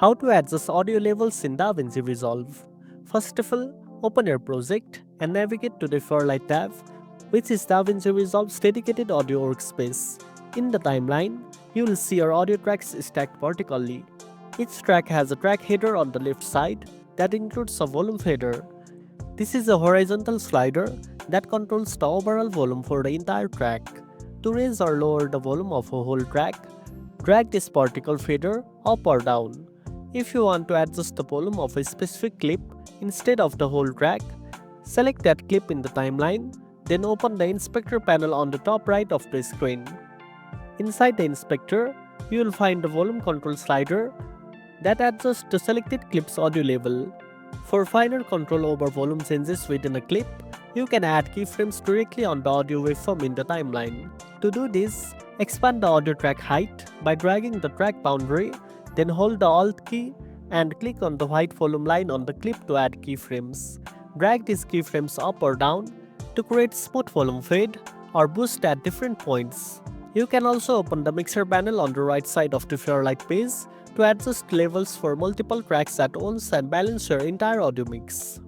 How to adjust audio levels in DaVinci Resolve. First of all, open your project and navigate to the Fairlight tab, which is DaVinci Resolve's dedicated audio workspace. In the timeline, you will see your audio tracks stacked vertically. Each track has a track header on the left side that includes a volume fader. This is a horizontal slider that controls the overall volume for the entire track. To raise or lower the volume of a whole track, drag this particle fader up or down. If you want to adjust the volume of a specific clip instead of the whole track, select that clip in the timeline, then open the inspector panel on the top right of the screen. Inside the inspector, you will find the volume control slider that adjusts the selected clip's audio level. For finer control over volume changes within a clip, you can add keyframes directly on the audio waveform in the timeline. To do this, expand the audio track height by dragging the track boundary, then hold the Alt key and click on the white volume line on the clip to add keyframes. Drag these keyframes up or down to create smooth volume fade or boost at different points. You can also open the mixer panel on the right side of the Fairlight page to adjust levels for multiple tracks at once and balance your entire audio mix.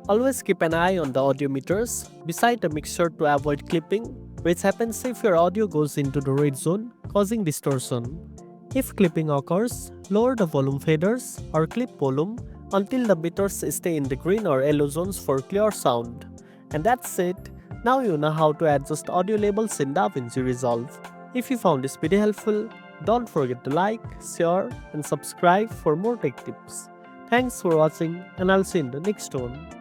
Always keep an eye on the audio meters beside the mixer to avoid clipping, which happens if your audio goes into the red zone, causing distortion. If clipping occurs, lower the volume faders or clip volume until the meters stay in the green or yellow zones for clear sound. And that's it. Now you know how to adjust audio labels in DaVinci Resolve. If you found this video helpful, don't forget to like, share and subscribe for more tech tips. Thanks for watching and I'll see you in the next one.